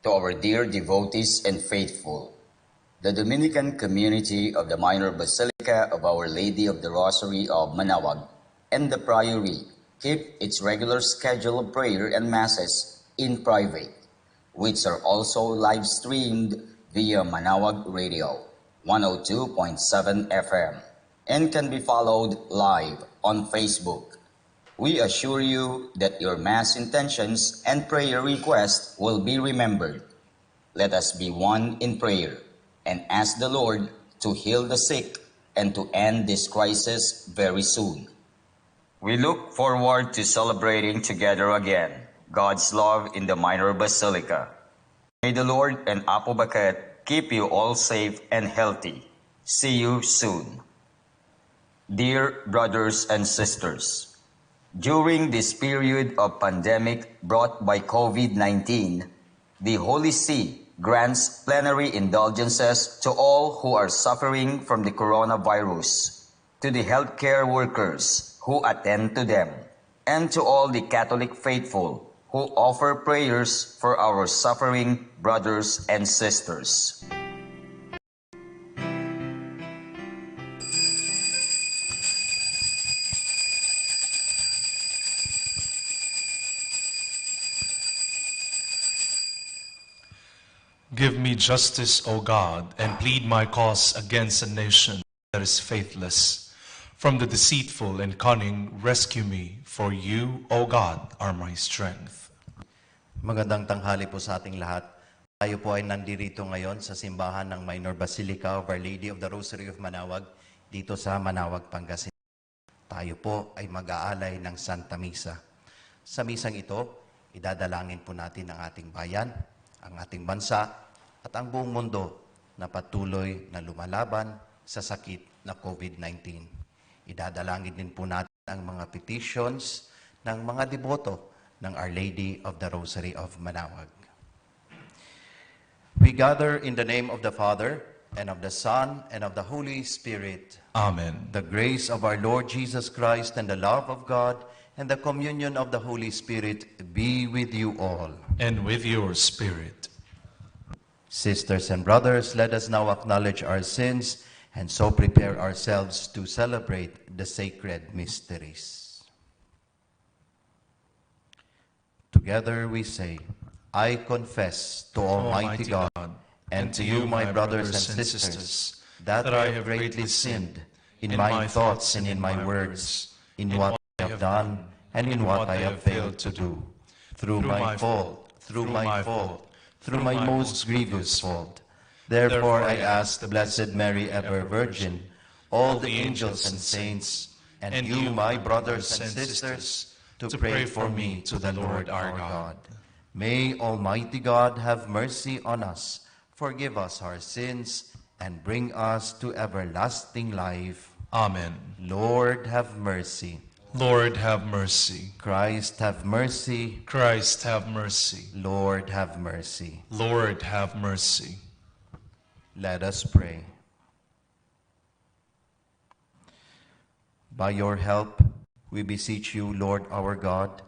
to our dear devotees and faithful. The Dominican community of the Minor Basilica of Our Lady of the Rosary of Manaoag and the Priory keep its regular schedule of prayer and masses in private, which are also live streamed via Manaoag Radio 102.7 FM and can be followed live on Facebook. We assure you that your Mass intentions and prayer requests will be remembered. Let us be one in prayer and ask the Lord to heal the sick and to end this crisis very soon. We look forward to celebrating together again God's love in the Minor Basilica. May the Lord and Apo Baket keep you all safe and healthy. See you soon. Dear brothers and sisters, during this period of pandemic brought by COVID-19, the Holy See grants plenary indulgences to all who are suffering from the coronavirus, to the healthcare workers who attend to them, and to all the Catholic faithful who offer prayers for our suffering brothers and sisters. Give me justice, O God, and plead my cause against a nation that is faithless. From the deceitful and cunning, rescue me, for you, O God, are my strength. Magandang tanghali po sa ating lahat. Tayo po ay nandirito ngayon sa simbahan ng Minor Basilica of Our Lady of the Rosary of Manaoag, dito sa Manaoag, Pangasinan. Tayo po ay mag-aalay ng Santa Misa. Sa misang ito, idadalangin po natin ang ating bayan, ang ating bansa, at ang buong mundo na patuloy na lumalaban sa sakit na COVID-19. Idadalangin din po natin ang mga petitions ng mga deboto ng Our Lady of the Rosary of Manaoag. We gather in the name of the Father, and of the Son, and of the Holy Spirit. Amen. The grace of our Lord Jesus Christ and the love of God and the communion of the Holy Spirit be with you all. And with your spirit. Sisters and brothers, let us now acknowledge our sins and so prepare ourselves to celebrate the sacred mysteries. Together we say, I confess to Almighty God and to you, my brothers and sisters, that I have greatly sinned in my thoughts and in my words, in what I have done and in what I have failed to do, through my fault, through my most grievous fault. Therefore I ask the Blessed Mary, ever Virgin, all the angels and saints, and you, my brothers and sisters, to pray for me to the Lord our God. May Almighty God have mercy on us, forgive us our sins, and bring us to everlasting life. Amen. Lord, have mercy. Lord, have mercy. Christ, have mercy. Christ, have mercy. Lord, have mercy. Lord, have mercy. Let us pray. By your help, we beseech you, Lord our God,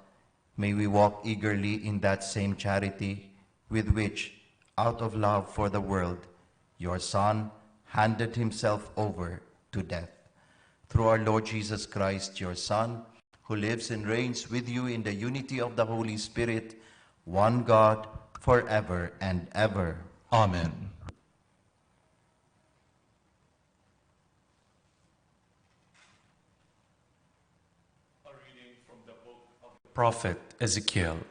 may we walk eagerly in that same charity with which, out of love for the world, your Son handed himself over to death. Through our Lord Jesus Christ, your Son, who lives and reigns with you in the unity of the Holy Spirit, one God, forever and ever. Amen. A reading from the book of the prophet Ezekiel.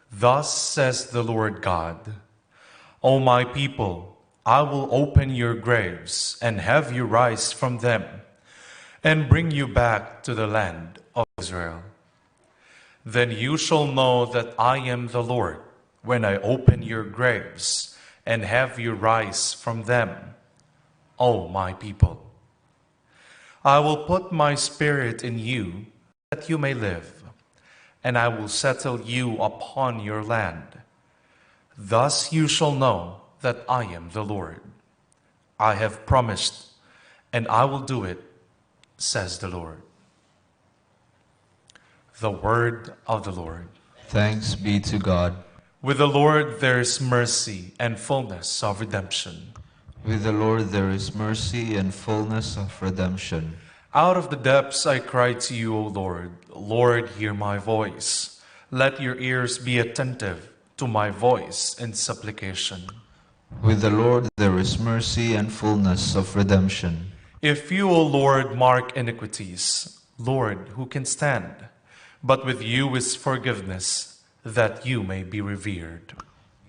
Thus says the Lord God, O my people, I will open your graves and have you rise from them, and bring you back to the land of Israel. Then you shall know that I am the Lord, when I open your graves and have you rise from them, O my people. I will put my spirit in you, that you may live, and I will settle you upon your land. Thus you shall know that I am the Lord. I have promised, and I will do it, says the Lord. The word of the Lord. Thanks be to God. With the Lord there is mercy and fullness of redemption. With the Lord there is mercy and fullness of redemption. Out of the depths I cry to you, O Lord. Lord, hear my voice. Let your ears be attentive to my voice in supplication. With the Lord there is mercy and fullness of redemption. If you, O Lord, mark iniquities, Lord, who can stand? But with you is forgiveness, that you may be revered.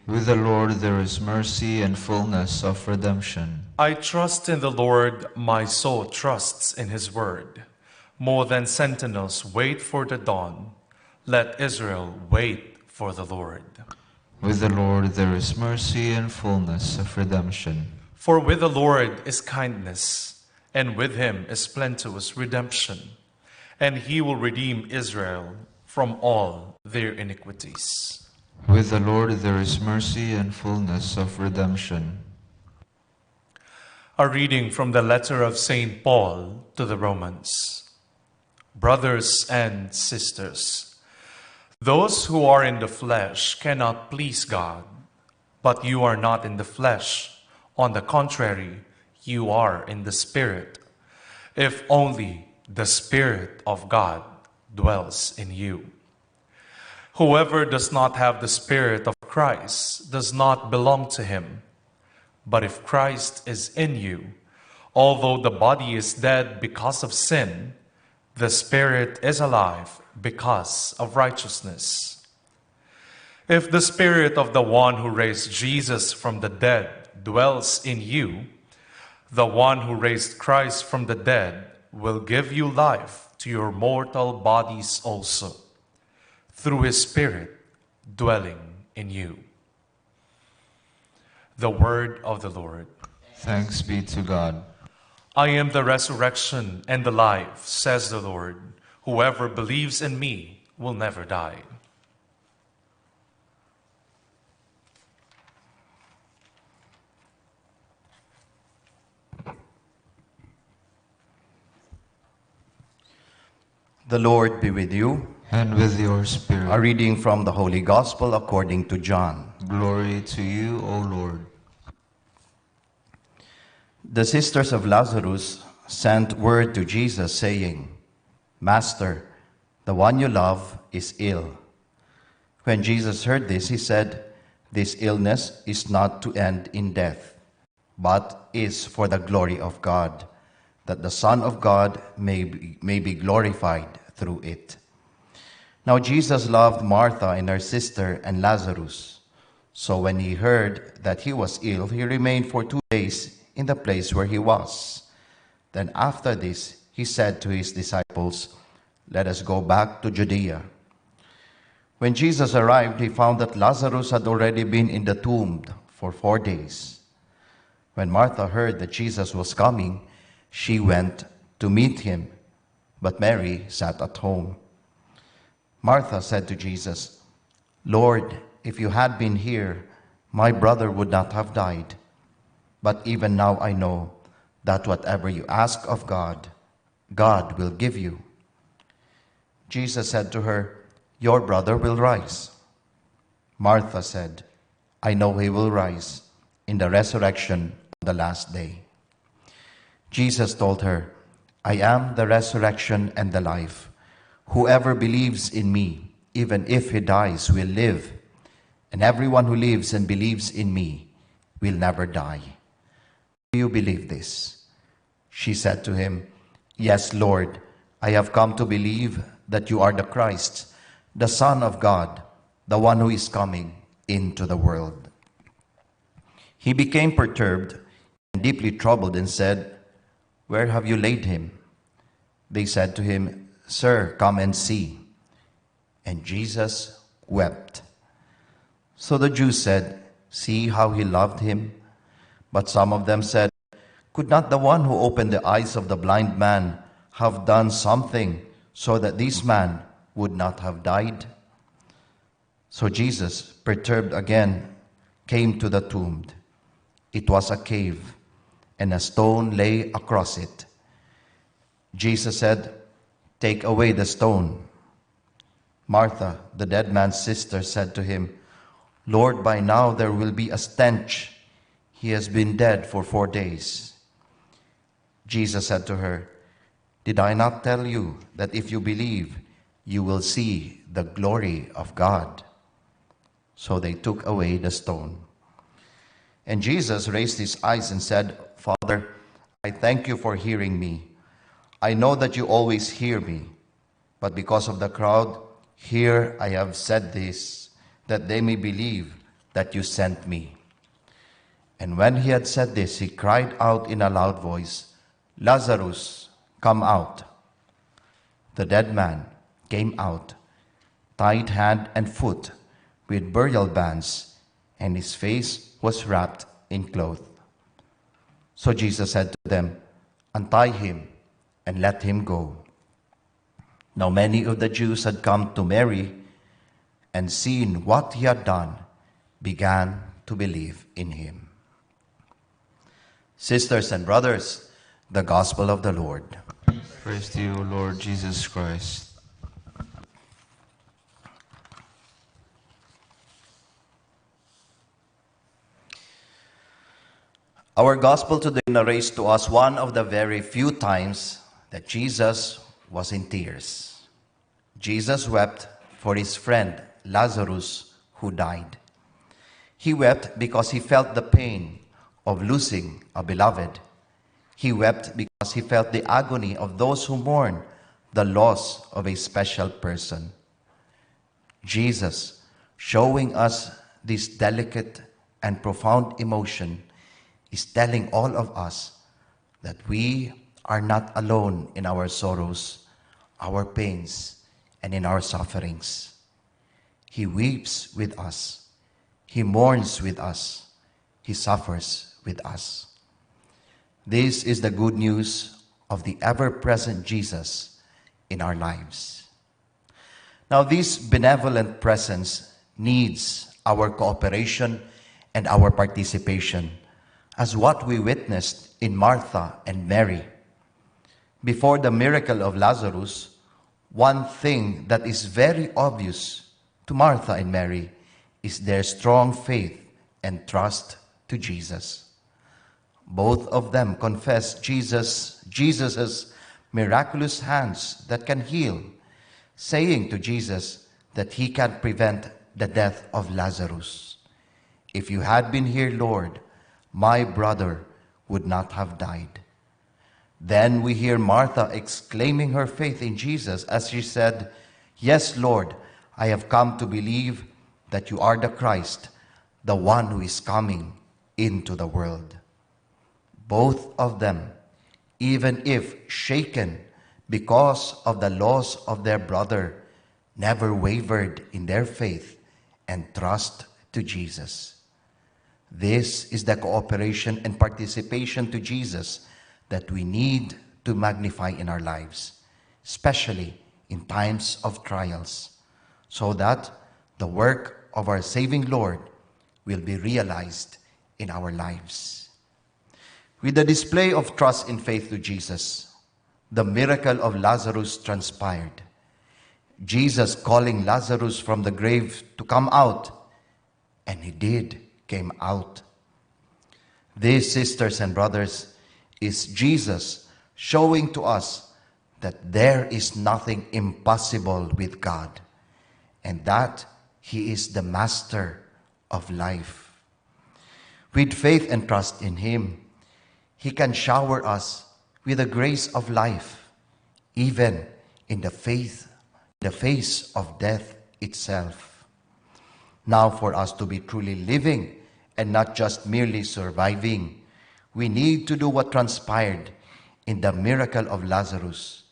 With the Lord there is mercy and fullness of redemption. I trust in the Lord, my soul trusts in his word. More than sentinels wait for the dawn, let Israel wait for the Lord. With the Lord there is mercy and fullness of redemption. For with the Lord is kindness, and with him is plenteous redemption, and he will redeem Israel from all their iniquities. With the Lord there is mercy and fullness of redemption. A reading from the letter of St. Paul to the Romans. Brothers and sisters, those who are in the flesh cannot please God, but you are not in the flesh. On the contrary, you are in the Spirit, if only the Spirit of God dwells in you. Whoever does not have the Spirit of Christ does not belong to him. But if Christ is in you, although the body is dead because of sin, the Spirit is alive because of righteousness. If the Spirit of the one who raised Jesus from the dead dwells in you, the one who raised Christ from the dead will give you life to your mortal bodies also, through his Spirit dwelling in you. The word of the Lord. Thanks be to God. I am the resurrection and the life, says the Lord. Whoever believes in me will never die. The Lord be with you. And with your spirit. A reading from the Holy Gospel according to John. Glory to you, O Lord. The sisters of Lazarus sent word to Jesus saying, Master, the one you love is ill. When Jesus heard this, he said, This illness is not to end in death, but is for the glory of God, that the Son of God may be glorified through it. Now Jesus loved Martha and her sister and Lazarus. So when he heard that he was ill, he remained for 2 days in the place where he was. Then after this, he said to his disciples, Let us go back to Judea. When Jesus arrived, he found that Lazarus had already been in the tomb for 4 days. When Martha heard that Jesus was coming, she went to meet him, but Mary sat at home. Martha said to Jesus, Lord, if you had been here, my brother would not have died. But even now I know that whatever you ask of God, God will give you. Jesus said to her, Your brother will rise. Martha said, I know he will rise in the resurrection on the last day. Jesus told her, I am the resurrection and the life. Whoever believes in me, even if he dies, will live. And everyone who lives and believes in me will never die. Do you believe this? She said to him, Yes, Lord, I have come to believe that you are the Christ, the Son of God, the one who is coming into the world. He became perturbed and deeply troubled and said, Where have you laid him? They said to him, Sir, come and see. And Jesus wept. So the Jews said, See how he loved him. But some of them said, Could not the one who opened the eyes of the blind man have done something so that this man would not have died? So Jesus, perturbed again, came to the tomb. It was a cave, and a stone lay across it. Jesus said, Take away the stone. Martha, the dead man's sister, said to him, Lord, by now there will be a stench. He has been dead for 4 days. Jesus said to her, Did I not tell you that if you believe, you will see the glory of God? So they took away the stone. And Jesus raised his eyes and said, Father, I thank you for hearing me. I know that you always hear me, but because of the crowd, here I have said this, that they may believe that you sent me. And when he had said this, he cried out in a loud voice, Lazarus, come out. The dead man came out, tied hand and foot, with burial bands, and his face was wrapped in cloth. So Jesus said to them, Untie him and let him go. Now many of the Jews had come to Mary, and seeing what he had done, began to believe in him. Sisters and brothers, the Gospel of the Lord. Praise to you, Lord Jesus Christ. Our Gospel today narrates to us one of the very few times that Jesus was in tears. Jesus wept for his friend Lazarus who died. He wept because he felt the pain of losing a beloved. He wept because he felt the agony of those who mourn the loss of a special person. Jesus, showing us this delicate and profound emotion, is telling all of us that we are not alone in our sorrows, our pains, and in our sufferings. He weeps with us. He mourns with us. He suffers with us. This is the good news of the ever-present Jesus in our lives. Now, this benevolent presence needs our cooperation and our participation, as what we witnessed in Martha and Mary. Before the miracle of Lazarus, one thing that is very obvious to Martha and Mary is their strong faith and trust to Jesus. Both of them confess Jesus's miraculous hands that can heal, saying to Jesus that he can prevent the death of Lazarus. If you had been here, Lord, my brother would not have died. Then we hear Martha exclaiming her faith in Jesus as she said, Yes, Lord, I have come to believe that you are the Christ, the one who is coming into the world. Both of them, even if shaken because of the loss of their brother, never wavered in their faith and trust to Jesus. This is the cooperation and participation to Jesus that we need to magnify in our lives, especially in times of trials, so that the work of our saving Lord will be realized in our lives. With the display of trust and faith to Jesus, the miracle of Lazarus transpired. Jesus calling Lazarus from the grave to come out, and he did came out. This, sisters and brothers, is Jesus showing to us that there is nothing impossible with God, and that he is the master of life. With faith and trust in him, he can shower us with the grace of life, even in the face of death itself. Now, for us to be truly living and not just merely surviving, we need to do what transpired in the miracle of Lazarus.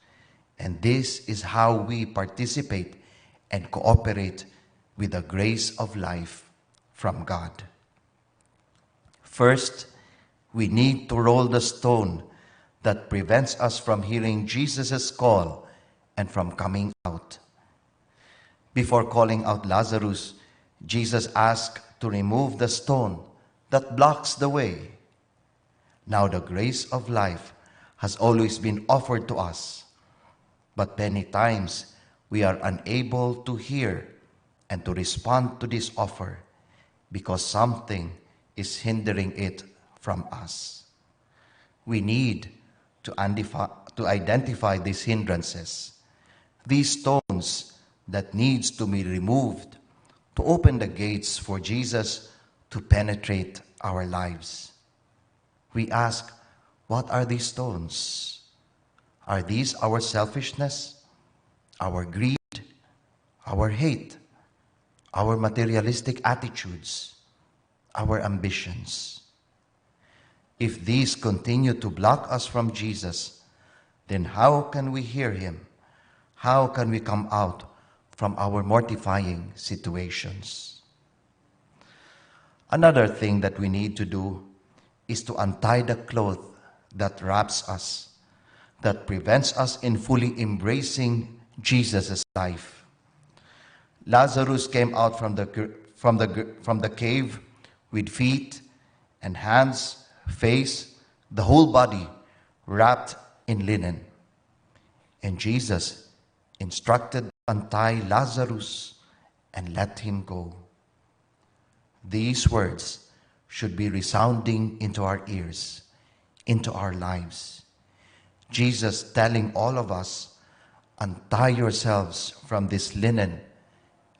And this is how we participate and cooperate with the grace of life from God. First, we need to roll the stone that prevents us from hearing Jesus' call and from coming out. Before calling out Lazarus, Jesus asked to remove the stone that blocks the way. Now the grace of life has always been offered to us, but many times we are unable to hear and to respond to this offer because something is hindering it from us. We need to identify these hindrances, these stones that needs to be removed to open the gates for Jesus to penetrate our lives. We ask, what are these stones? Are these our selfishness, our greed, our hate, our materialistic attitudes, our ambitions? If these continue to block us from Jesus, then how can we hear him? How can we come out from our mortifying situations? Another thing that we need to do is to untie the cloth that wraps us, that prevents us in fully embracing Jesus' life. Lazarus came out from the cave with feet and hands, face, the whole body wrapped in linen. And Jesus instructed to untie Lazarus and let him go. These words should be resounding into our ears, into our lives. Jesus telling all of us, untie yourselves from this linen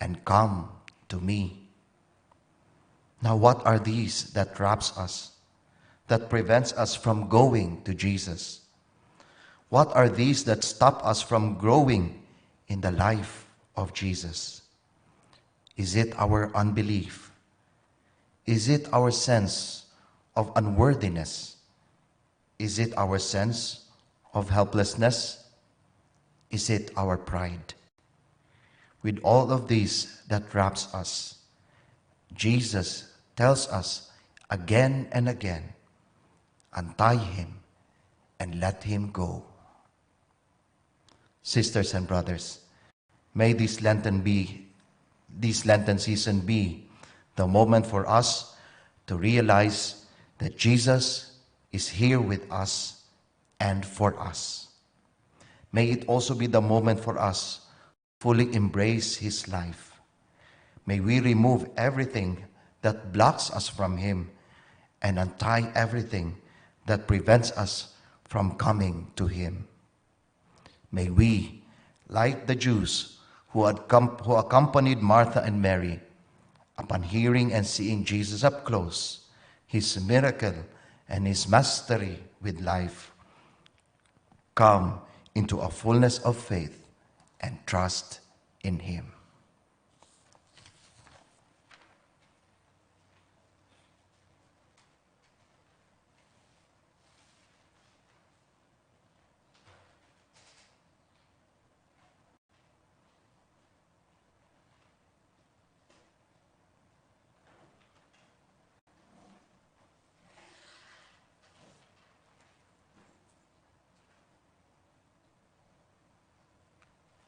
and come to me. Now, what are these that wraps us, that prevents us from going to Jesus? What are these that stop us from growing in the life of Jesus? Is it our unbelief? Is it our sense of unworthiness? Is it our sense of helplessness? Is it our pride? With all of these that wraps us, Jesus tells us again and again, untie him and let him go. Sisters and brothers, may this Lenten season be the moment for us to realize that Jesus is here with us and for us. May it also be the moment for us to fully embrace his life. May we remove everything that blocks us from him and untie everything that prevents us from coming to him. May we, like the Jews who accompanied Martha and Mary, upon hearing and seeing Jesus up close, his miracle and his mastery with life, come into a fullness of faith and trust in him.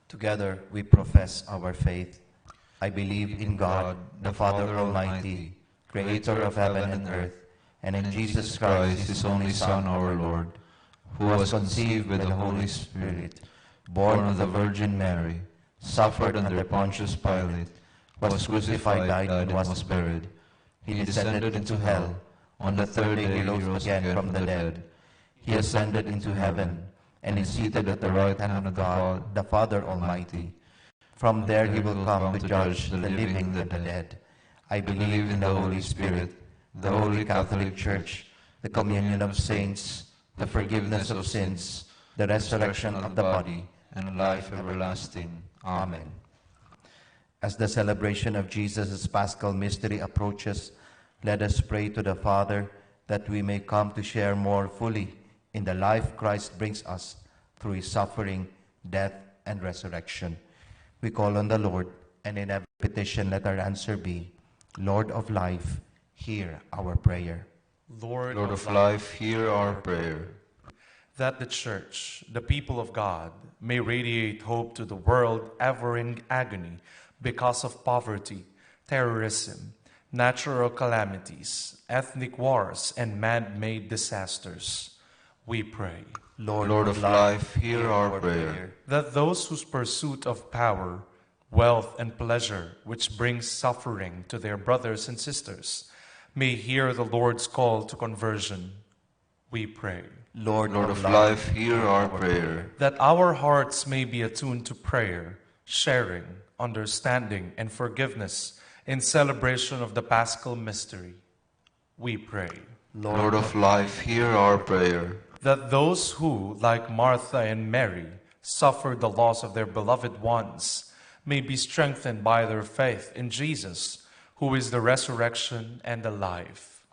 Together we profess our faith. I believe in God, the Father Almighty, creator of heaven and earth, and in Jesus Christ, his only Son, our Lord, who was conceived by the Holy Spirit, born of the Virgin Mary, suffered under Pontius Pilate, was crucified, died, and was buried. He descended into hell. On the third day he rose again from the dead. He ascended into heaven, and is seated at the right hand of God, the Father Almighty. From there he will come to judge the living and the dead. I believe in the Holy Spirit, the Holy Catholic Church, the communion of saints, the forgiveness of sins, the resurrection of the body, and life everlasting. Amen. As the celebration of Jesus' Paschal mystery approaches, let us pray to the Father that we may come to share more fully in the life Christ brings us through his suffering, death, and resurrection. We call on the Lord, and in every petition let our answer be, Lord of life, hear our prayer. Lord Lord of life, hear our prayer. that the Church, the people of God, may radiate hope to the world ever in agony because of poverty, terrorism, natural calamities, ethnic wars, and man-made disasters. We pray. Lord of life, hear our prayer. That those whose pursuit of power, wealth and pleasure, which brings suffering to their brothers and sisters, may hear the Lord's call to conversion. We pray. Lord Lord of life, hear our prayer. That our hearts may be attuned to prayer, sharing, understanding, and forgiveness in celebration of the Paschal mystery. We pray. Lord of life, hear our prayer. That those who, like Martha and Mary, suffered the loss of their beloved ones, may be strengthened by their faith in Jesus, who is the resurrection and the life.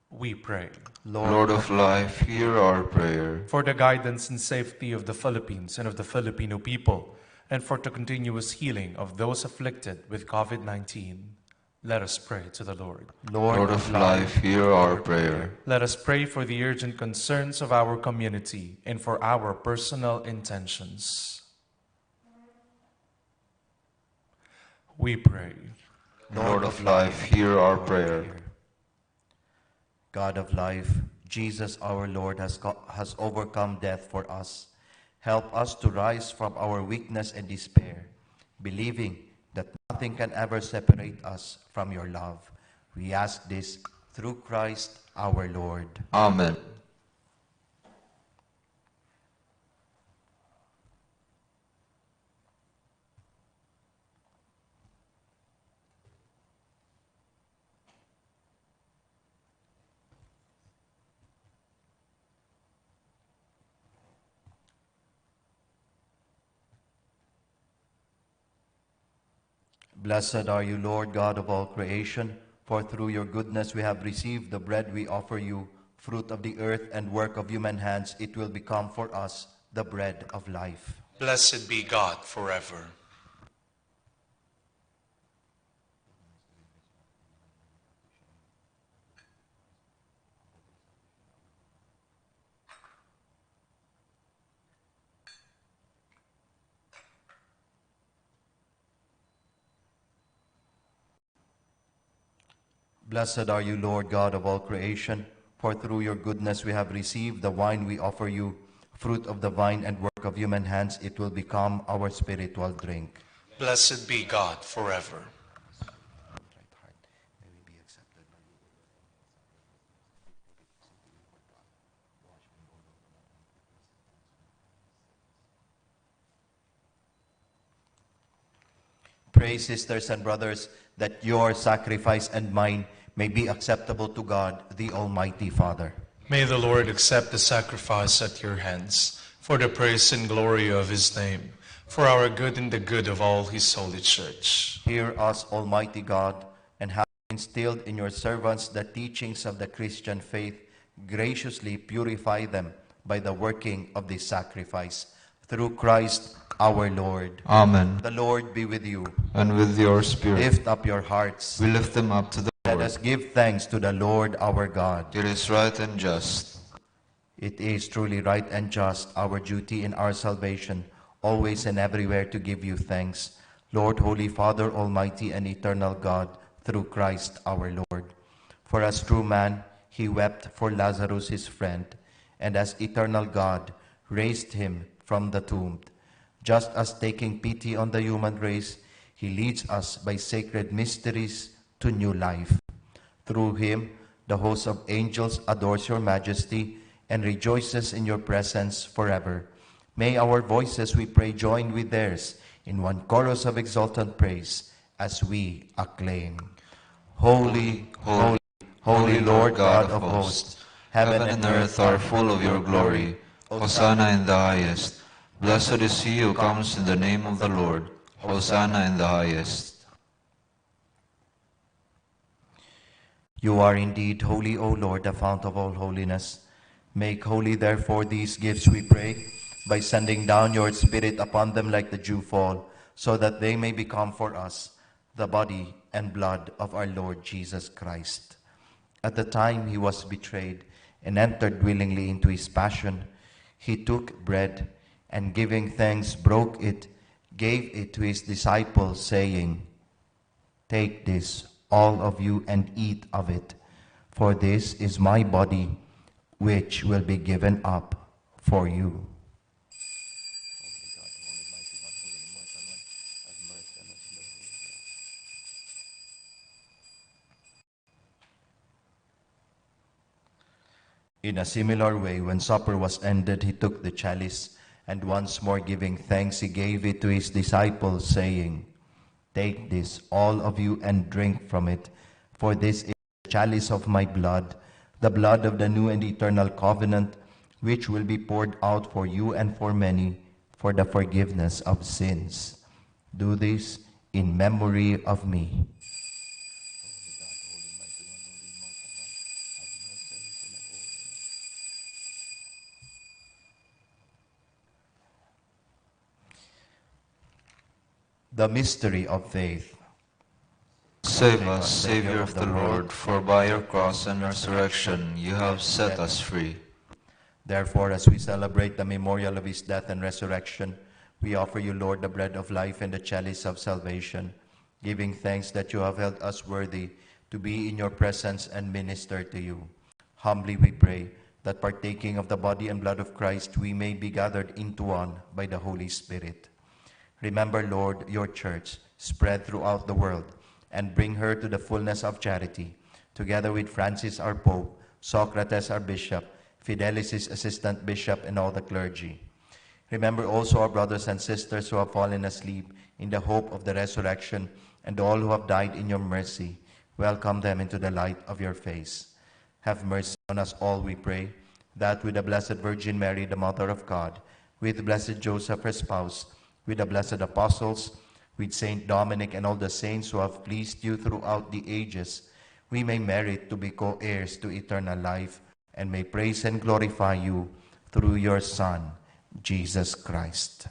We pray. Lord of life, hear our prayer. For the guidance and safety of the Philippines and of the Filipino people, and for the continuous healing of those afflicted with COVID-19, let us pray to the Lord. Lord of life, hear our prayer. Let us pray for the urgent concerns of our community and for our personal intentions. We pray. Lord of life, hear our prayer. God of life, Jesus our Lord has overcome death for us. Help us to rise from our weakness and despair, believing that nothing can ever separate us from your love. We ask this through Christ our Lord. Amen. Blessed are you, Lord God of all creation, for through your goodness we have received the bread we offer you, fruit of the earth and work of human hands. It will become for us the bread of life. Blessed be God forever. Blessed are you, Lord God of all creation, for through your goodness we have received the wine we offer you, fruit of the vine and work of human hands. It will become our spiritual drink. Blessed be God forever. Pray, sisters and brothers, that your sacrifice and mine may be acceptable to God, the Almighty Father. May the Lord accept the sacrifice at your hands, for the praise and glory of his name, for our good and the good of all his holy church. Hear us, Almighty God, and have instilled in your servants the teachings of the Christian faith, graciously purify them by the working of this sacrifice. Through Christ our Lord. Amen. The Lord be with you. And with your spirit, Lift up your hearts. we lift them up to the Let Lord. us give thanks to the Lord our God. It is right and just. It is truly right and just, our duty in our salvation, always and everywhere to give you thanks, Lord, Holy Father, Almighty and eternal God, through Christ our Lord. For as true man, he wept for Lazarus his friend, and as eternal God, raised him from the tomb. Just as taking pity on the human race, he leads us by sacred mysteries to new life. Through him, the host of angels adores your majesty and rejoices in your presence forever. May our voices, we pray, join with theirs in one chorus of exultant praise as we acclaim. Holy, holy, holy Lord God of hosts, Heaven and earth are full of your glory. Hosanna in the highest. Blessed is he who comes in the name of the Lord. Hosanna in the highest. You are indeed holy, O Lord, the fount of all holiness. Make holy, therefore, these gifts, we pray, by sending down your Spirit upon them like the dewfall, so that they may become for us the body and blood of our Lord Jesus Christ. At the time he was betrayed and entered willingly into his passion, he took bread, and giving thanks, broke it, gave it to his disciples, saying, "Take this, all of you, and eat of it, for this is my body, which will be given up for you." In a similar way, when supper was ended, he took the chalice, and once more giving thanks, he gave it to his disciples, saying, "Take this, all of you, and drink from it, for this is the chalice of my blood, the blood of the new and eternal covenant, which will be poured out for you and for many for the forgiveness of sins. Do this in memory of me." The mystery of faith. Save us, Savior of the Lord, for by your cross and resurrection you have set us free. Therefore, as we celebrate the memorial of his death and resurrection, we offer you, Lord, the bread of life and the chalice of salvation, giving thanks that you have held us worthy to be in your presence and minister to you. Humbly we pray that partaking of the body and blood of Christ, we may be gathered into one by the Holy Spirit. Remember, Lord, your church spread throughout the world, and bring her to the fullness of charity, together with Francis our Pope, Socrates our Bishop, Fidelis his Assistant Bishop, and all the clergy. Remember also our brothers and sisters who have fallen asleep in the hope of the resurrection, and all who have died in your mercy. Welcome them into the light of your face. Have mercy on us all, we pray, that with the Blessed Virgin Mary, the Mother of God, with blessed Joseph, her spouse, with the blessed apostles, with Saint Dominic and all the saints who have pleased you throughout the ages, we may merit to be co-heirs to eternal life, and may praise and glorify you through your Son, Jesus Christ.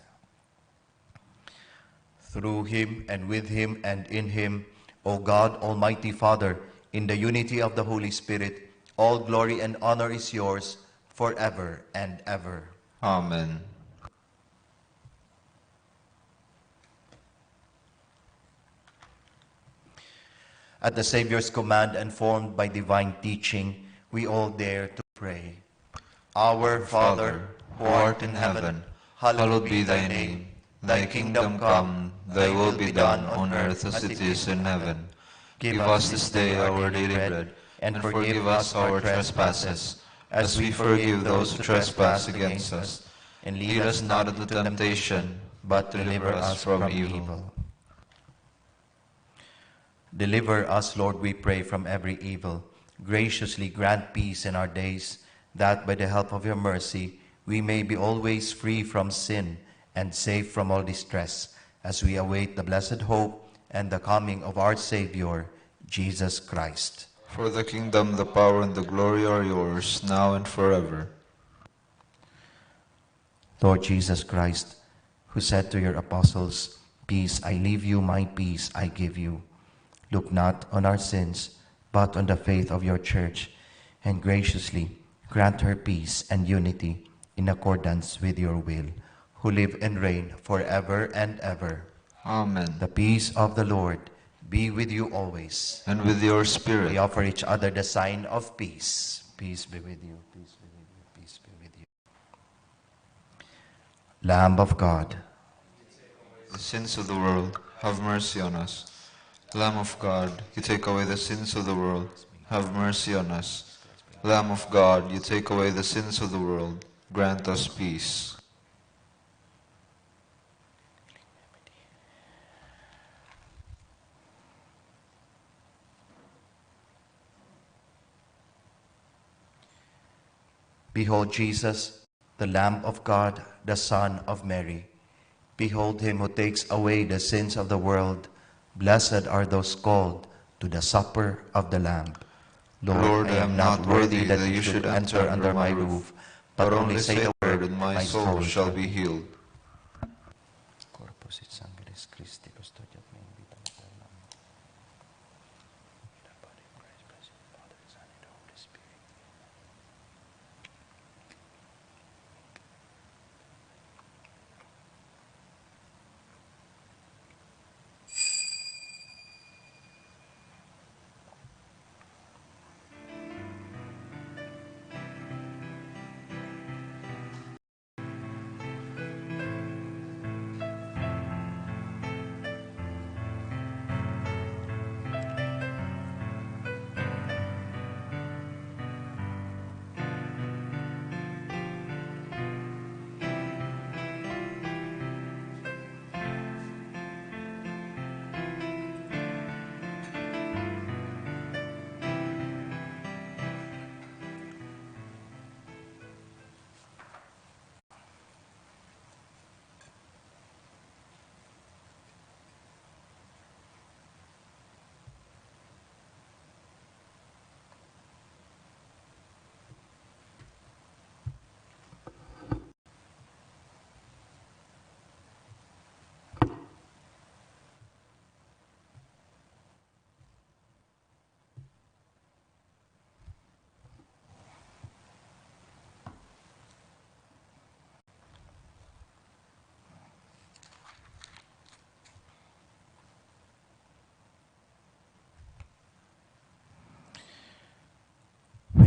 Through him, and with him, and in him, O God, Almighty Father, in the unity of the Holy Spirit, all glory and honor is yours forever and ever. Amen. At the Savior's command and formed by divine teaching, we all dare to pray. Our Father, who art in heaven, hallowed be thy name. Thy kingdom come, thy will be done on earth as it is in heaven. Give us this day our daily bread, and forgive us our trespasses, as we forgive those who trespass against us. And lead us not into temptation, but deliver us from evil. Deliver us, Lord, we pray, from every evil. Graciously grant peace in our days, that by the help of your mercy we may be always free from sin and safe from all distress, as we await the blessed hope and the coming of our Savior, Jesus Christ. For the kingdom, the power, and the glory are yours, now and forever. Lord Jesus Christ, who said to your apostles, "Peace I leave you, my peace I give you," look not on our sins, but on the faith of your church, and graciously grant her peace and unity in accordance with your will, who live and reign forever and ever. Amen. The peace of the Lord be with you always. And with your We spirit. offer each other the sign of peace. Peace be with you. Peace be with you. Peace be with you. Lamb of God, The sins of the world, have mercy on us. Lamb of God, you take away the sins of the world, have mercy on us. Lamb of God, you take away the sins of the world, grant us peace. behold Jesus, the Lamb of God, the Son of Mary. Behold him who takes away the sins of the world. Blessed are those called to the supper of the Lamb. Lord, I am not worthy that you should enter under my roof, but only say the word, and my soul shall be healed. Corpus et Sanguinis Christi, custodiat me in vitam aeternam. The body of Christ, blessed Father, Son, and Holy Spirit.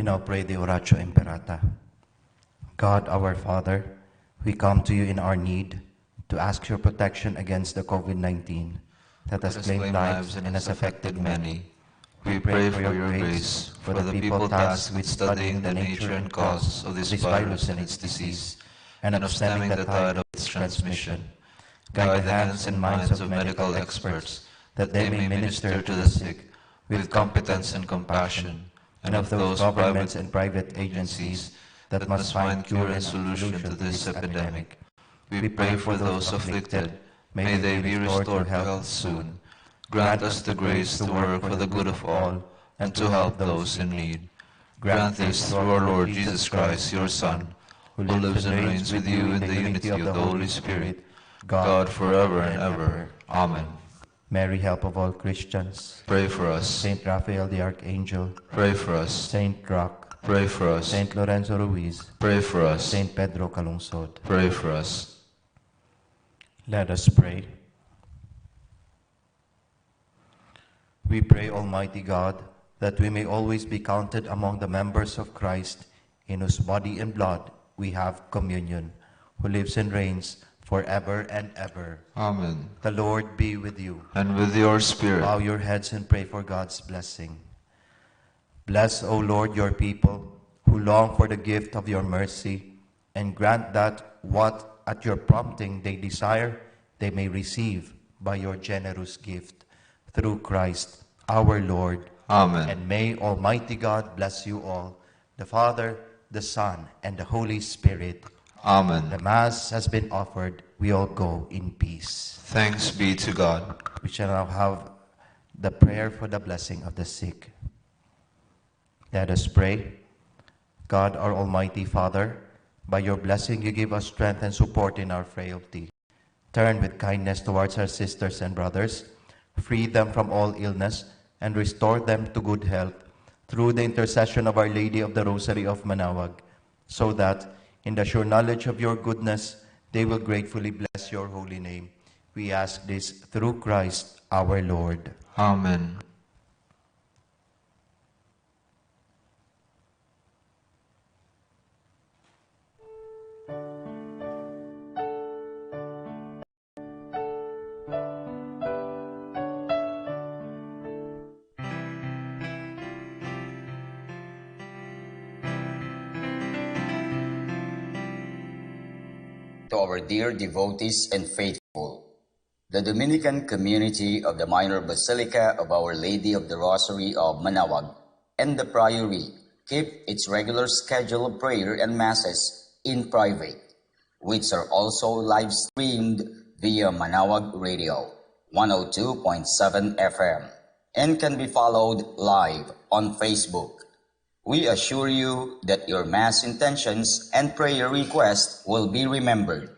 now pray the Oratio Imperata. God, our Father, we come to you in our need to ask your protection against the COVID-19 that has claimed lives and has affected many. We pray for your grace for the people tasked with studying the nature and cause of this virus and its disease, and of stemming the tide of its transmission. Guide the hands and minds of medical experts that they may minister to the sick with competence and compassion, and of those governments and private agencies that must find cure and solution to this epidemic. We pray for those afflicted, may they be restored to health soon. Grant us the grace to work for the good of all and to help those in need. Grant this through our Lord Jesus Christ, your Son, who lives and reigns with you in the unity of the Holy Spirit, God forever and ever. Amen. Mary, help of all Christians. Pray for us. Saint Raphael the Archangel. Pray for us. Saint Roch. Pray for us. Saint Lorenzo Ruiz. Pray for us. Saint Pedro Calungsod. Pray for us. Let us pray. We pray, Almighty God, that we may always be counted among the members of Christ, in whose body and blood we have communion, who lives and reigns forever and ever. Amen. The Lord be with you. And with your spirit. Bow your heads and pray for God's blessing. Bless, O Lord, your people who long for the gift of your mercy, and grant that what at your prompting they desire, they may receive by your generous gift. Through Christ our Lord. Amen. And may Almighty God bless you all, the Father, the Son, and the Holy Spirit. Amen. The Mass has been offered. We all go in peace. Thanks be to God. We shall now have the prayer for the blessing of the sick. Let us pray. God, our Almighty Father, by your blessing you give us strength and support in our frailty. Turn with kindness towards our sisters and brothers, free them from all illness, and restore them to good health through the intercession of Our Lady of the Rosary of Manaoag, so that, in the sure knowledge of your goodness, they will gratefully bless your holy name. We ask this through Christ our Lord. Amen. To our dear devotees and faithful, the Dominican community of the Minor Basilica of Our Lady of the Rosary of Manaoag and the Priory keep its regular schedule of prayer and masses in private, which are also live streamed via Manaoag Radio 102.7 FM and can be followed live on Facebook. We assure you that your Mass intentions and prayer requests will be remembered.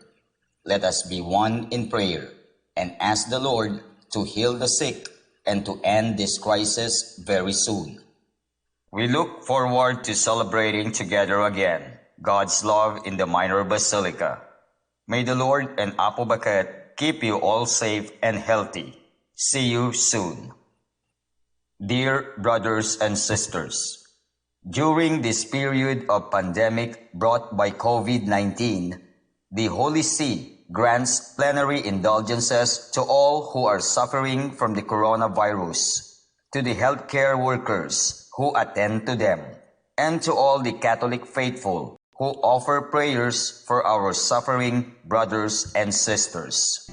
Let us be one in prayer and ask the Lord to heal the sick and to end this crisis very soon. We look forward to celebrating together again God's love in the Minor Basilica. May the Lord and Apo Baket keep you all safe and healthy. See you soon. Dear brothers and sisters, during this period of pandemic brought by COVID-19, the Holy See grants plenary indulgences to all who are suffering from the coronavirus, to the healthcare workers who attend to them, and to all the Catholic faithful who offer prayers for our suffering brothers and sisters.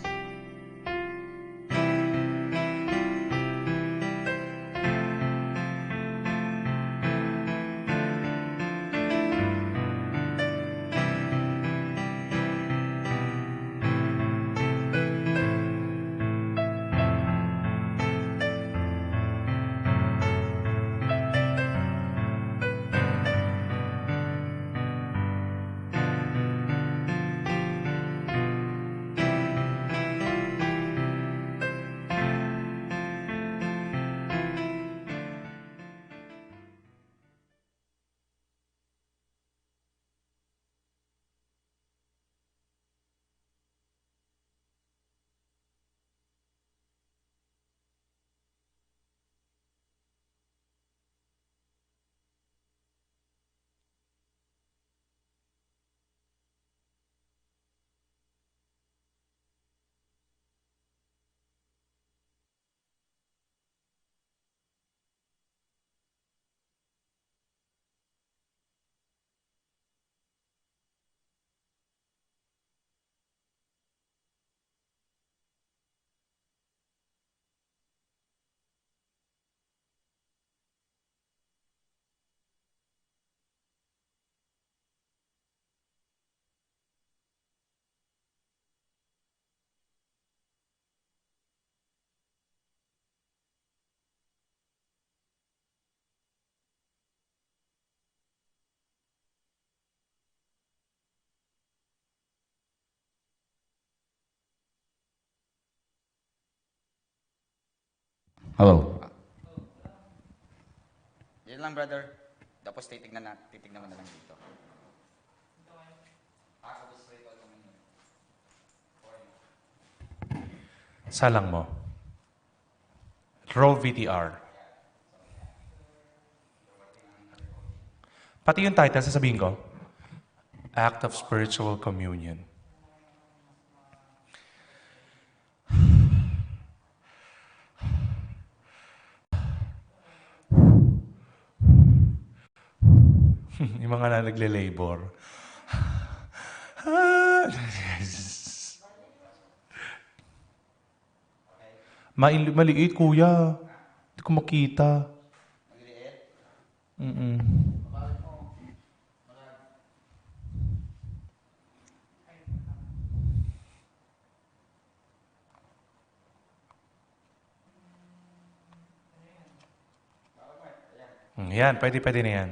Hello. Yan lang, brother. Tapos titignan mo na lang dito. Salang mo. Roll VTR. Pati yung title, sasabihin ko. Act of Spiritual Communion. Yung mga na nagle-labor. Maliit, kuya. Hindi ko makita. Mm-mm. Yan, pwede na yan.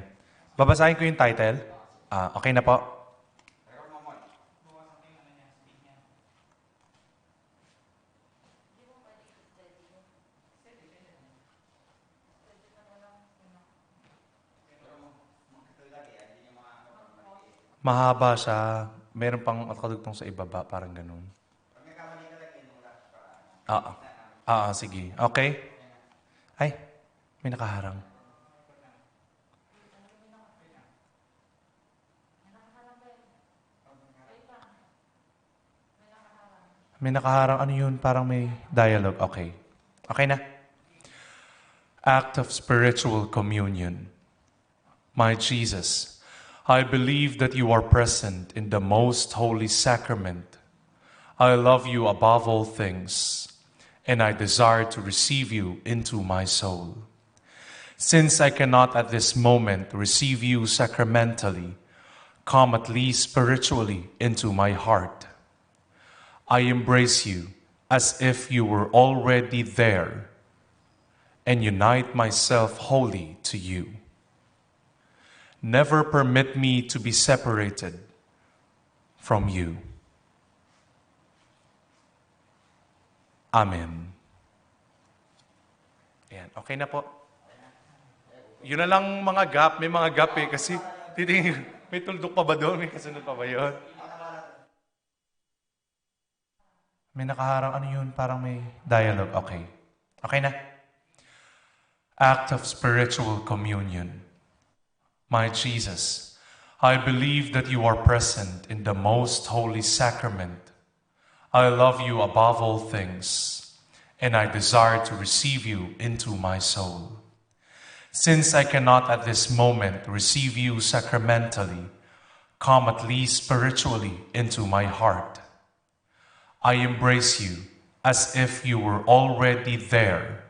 Babasahin ko yung title. Okay na po. Mahaba siya. Meron pang kadugtong sa ibaba, parang ganun. Sige. Okay? Ay, may nakaharang. May nakaharang. Ano yun? Parang may dialogue. Okay. Okay na? Act of Spiritual Communion. My Jesus, I believe that you are present in the most holy sacrament. I love you above all things, and I desire to receive you into my soul. Since I cannot at this moment receive you sacramentally, come at least spiritually into my heart. I embrace you as if you were already there, and unite myself wholly to you. Never permit me to be separated from you. Amen. Ayan, okay na po. Yun na lang mga gap. May mga gap eh. Kasi, may tuldok pa ba doon? May kasunod pa ba yun? May nakaharang. Ano yun? Parang may dialogue. Okay. Okay na. Act of Spiritual Communion. My Jesus, I believe that you are present in the most holy sacrament. I love you above all things, and I desire to receive you into my soul. Since I cannot at this moment receive you sacramentally, come at least spiritually into my heart. I embrace you as if you were already there,